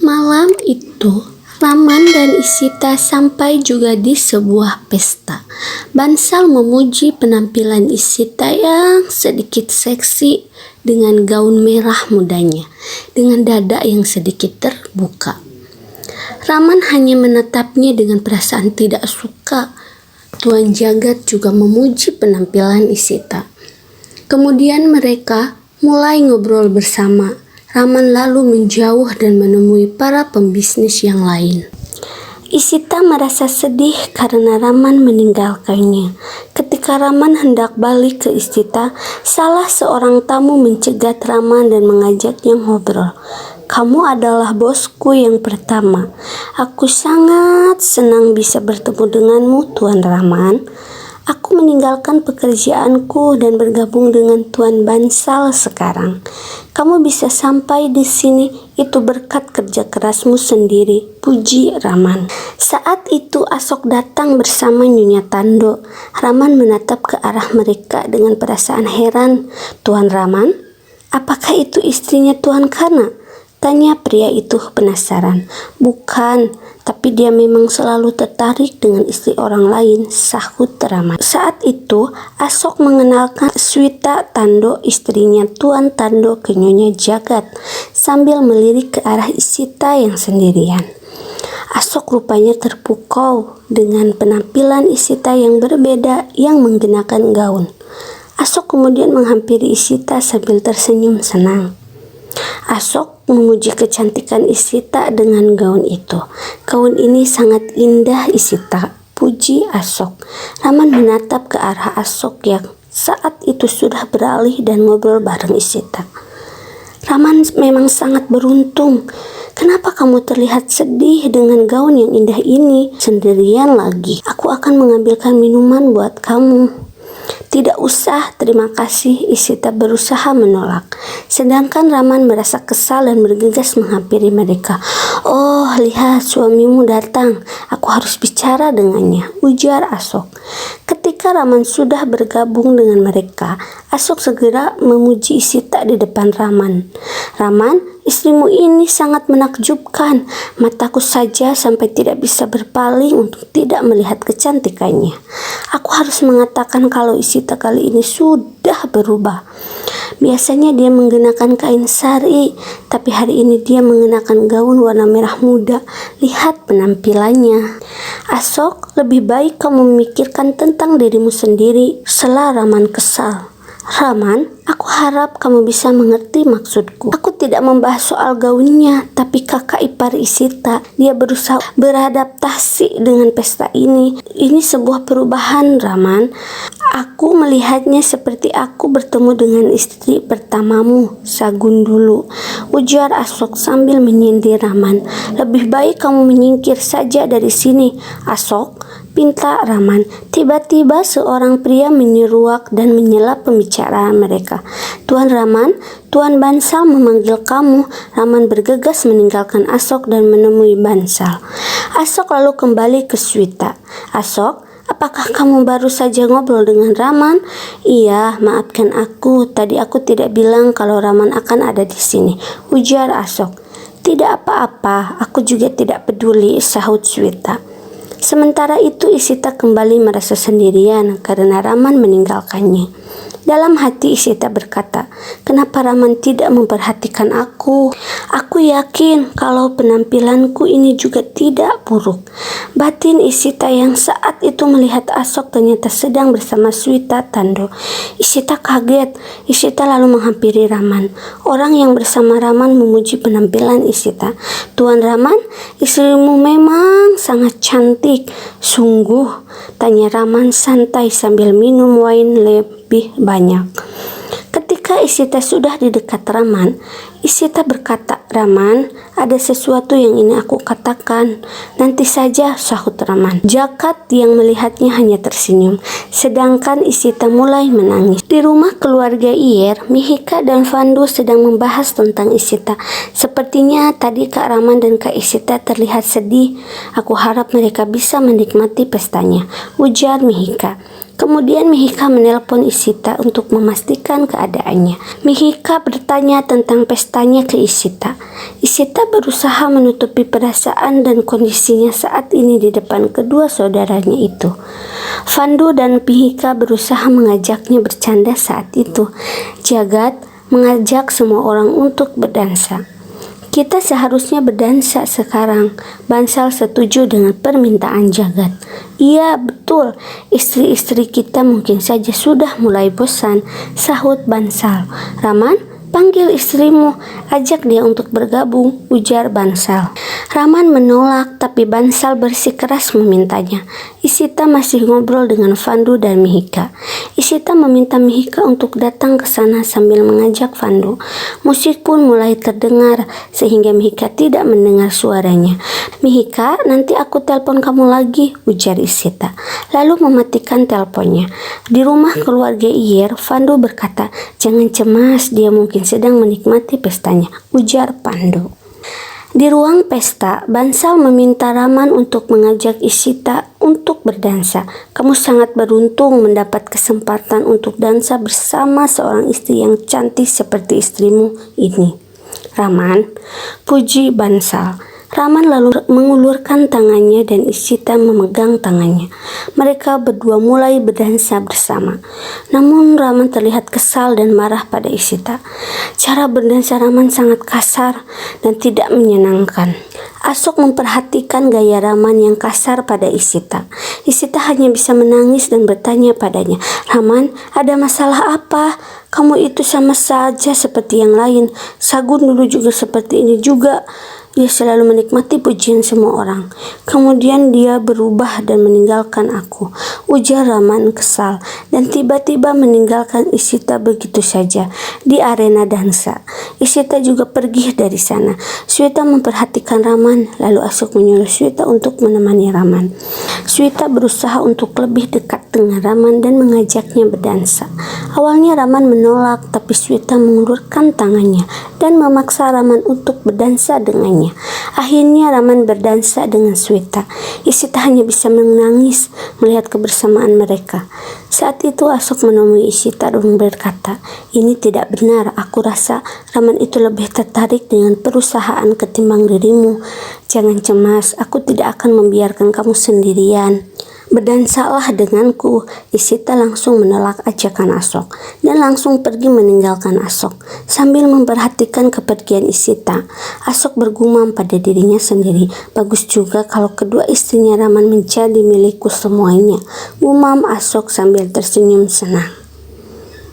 Malam itu, Raman dan Isita sampai juga di sebuah pesta. Bansal memuji penampilan Isita yang sedikit seksi dengan gaun merah mudanya, dengan dada yang sedikit terbuka. Raman hanya menatapnya dengan perasaan tidak suka. Tuan Jagat juga memuji penampilan Isita. Kemudian mereka mulai ngobrol bersama. Raman lalu menjauh dan menemui para pembisnis yang lain. Isita merasa sedih karena Raman meninggalkannya. Ketika Raman hendak balik ke Isita, salah seorang tamu mencegat Raman dan mengajaknya ngobrol. "Kamu adalah bosku yang pertama. Aku sangat senang bisa bertemu denganmu, Tuan Raman. Aku meninggalkan pekerjaanku dan bergabung dengan Tuan Bansal sekarang. Kamu bisa sampai di sini itu berkat kerja kerasmu sendiri," puji Raman. Saat itu Asok datang bersama Nyonya Tando. Raman menatap ke arah mereka dengan perasaan heran. "Tuan Raman, apakah itu istrinya Tuan Kana?" tanya pria itu penasaran. "Bukan, tapi dia memang selalu tertarik dengan istri orang lain," sahut Raman. Saat itu Asok mengenalkan Swita Tando, istrinya Tuan Tando, ke Nyonya Jagat sambil melirik ke arah Isita yang sendirian. Asok rupanya terpukau dengan penampilan Isita yang berbeda yang mengenakan gaun. Asok kemudian menghampiri Isita sambil tersenyum senang. Asok memuji kecantikan Isita dengan gaun itu. "Gaun ini sangat indah, Isita," puji Asok. Raman menatap ke arah Asok yang saat itu sudah beralih dan ngobrol bareng Isita. "Raman memang sangat beruntung. Kenapa kamu terlihat sedih dengan gaun yang indah ini? Sendirian lagi. Aku akan mengambilkan minuman buat kamu." "Tidak usah, terima kasih," Isita berusaha menolak. Sedangkan Raman merasa kesal dan bergegas menghampiri mereka. "Oh, lihat, suamimu datang. Aku harus bicara dengannya," ujar Asok. Ketika Raman sudah bergabung dengan mereka, Asok segera memuji Isita di depan Raman. "Raman, istrimu ini sangat menakjubkan. Mataku saja sampai tidak bisa berpaling untuk tidak melihat kecantikannya. Aku harus mengatakan kalau Isita kali ini sudah berubah. Biasanya dia mengenakan kain sari, tapi hari ini dia mengenakan gaun warna merah muda. Lihat penampilannya." "Asok, lebih baik kamu memikirkan tentang dirimu sendiri," sela Raman kesal. "Raman, aku harap kamu bisa mengerti maksudku. Aku tidak membahas soal gaunnya, tapi kakak ipar Isita. Dia berusaha beradaptasi dengan pesta ini. Ini sebuah perubahan, Raman. Aku melihatnya seperti aku bertemu dengan istri pertamamu, Sagun dulu," ujar Asok sambil menyindir Raman. "Lebih baik kamu menyingkir saja dari sini, Asok," pinta Raman. Tiba-tiba seorang pria menyeruak dan menyela pembicaraan mereka. "Tuan Raman, Tuan Bansal memanggil kamu." Raman bergegas meninggalkan Asok dan menemui Bansal. Asok lalu kembali ke Swita. "Asok, apakah kamu baru saja ngobrol dengan Raman?" "Iya, maafkan aku. Tadi aku tidak bilang kalau Raman akan ada di sini," ujar Asok. "Tidak apa-apa, aku juga tidak peduli," sahut Swita. Sementara itu Isita kembali merasa sendirian karena Raman meninggalkannya. Dalam hati Isita berkata, "Kenapa Raman tidak memperhatikan aku? Aku yakin kalau penampilanku ini juga tidak buruk." Batin Isita yang saat itu melihat Asok ternyata sedang bersama Swita Tando. Isita kaget. Isita lalu menghampiri Raman. Orang yang bersama Raman memuji penampilan Isita. "Tuan Raman, istrimu memang sangat cantik." "Sungguh?" tanya Raman santai sambil minum wine lebih banyak. Ketika Isita sudah di dekat Raman, Isita berkata, "Raman, ada sesuatu yang ingin aku katakan." "Nanti saja," sahut Raman. Jagat yang melihatnya hanya tersenyum, sedangkan Isita mulai menangis. Di rumah keluarga Iyer, Mihika dan Vandu sedang membahas tentang Isita. "Sepertinya tadi Kak Raman dan Kak Isita terlihat sedih. Aku harap mereka bisa menikmati pestanya," ujar Mihika. Kemudian Mihika menelpon Ishita untuk memastikan keadaannya. Mihika bertanya tentang pestanya ke Ishita. Ishita berusaha menutupi perasaan dan kondisinya saat ini di depan kedua saudaranya itu. Fandu dan Mihika berusaha mengajaknya bercanda saat itu. Jagat mengajak semua orang untuk berdansa. Kita seharusnya berdansa sekarang. Bansal setuju dengan permintaan Jagat. Iya, betul. Istri-istri kita mungkin saja sudah mulai bosan, sahut Bansal. Raman, panggil istrimu, ajak dia untuk bergabung, ujar Bansal. Raman menolak, tapi Bansal bersikeras memintanya. Ishita masih ngobrol dengan Fandu dan Mihika. Ishita meminta Mihika untuk datang ke sana sambil mengajak Fandu. Musik pun mulai terdengar sehingga Mihika tidak mendengar suaranya. Mihika, nanti aku telepon kamu lagi, ujar Ishita. Lalu mematikan teleponnya. Di rumah keluarga Iyer, Fandu berkata, jangan cemas, dia mungkin sedang menikmati pestanya, ujar Pandu. Di ruang pesta, Bansal meminta Raman untuk mengajak Ishita untuk berdansa. Kamu sangat beruntung mendapat kesempatan untuk dansa bersama seorang istri yang cantik seperti istrimu ini, Raman, puji Bansal. Raman lalu mengulurkan tangannya dan Ishita memegang tangannya. Mereka berdua mulai berdansa bersama. Namun Raman terlihat kesal dan marah pada Ishita. Cara berdansa Raman sangat kasar dan tidak menyenangkan. Asok memperhatikan gaya Raman yang kasar pada Ishita. Ishita hanya bisa menangis dan bertanya padanya, Raman, ada masalah apa? Kamu itu sama saja seperti yang lain. Sagun dulu juga seperti ini juga. Dia selalu menikmati pujian semua orang. Kemudian dia berubah dan meninggalkan aku, ujar Raman kesal, dan tiba-tiba meninggalkan Ishita begitu saja di arena dansa. Ishita juga pergi dari sana. Sweta memperhatikan Raman, lalu Asok menyuruh Sweta untuk menemani Raman. Sweta berusaha untuk lebih dekat dengan Raman dan mengajaknya berdansa. Awalnya Raman menolak, tapi Sweta mengulurkan tangannya dan memaksa Raman untuk berdansa dengannya. Akhirnya Raman berdansa dengan Sweta. Ishita hanya bisa menangis melihat kebersamaan mereka. Saat itu Asok menemui Ishita dan berkata, ini tidak benar, aku rasa Raman itu lebih tertarik dengan perusahaan ketimbang dirimu. Jangan cemas, aku tidak akan membiarkan kamu sendirian. Berdansalah denganku. Ishita langsung menolak ajakan Asok dan langsung pergi meninggalkan Asok. Sambil memperhatikan kepergian Ishita, Asok bergumam pada dirinya sendiri, bagus juga kalau kedua istrinya Raman menjadi milikku semuanya, gumam Asok sambil tersenyum senang.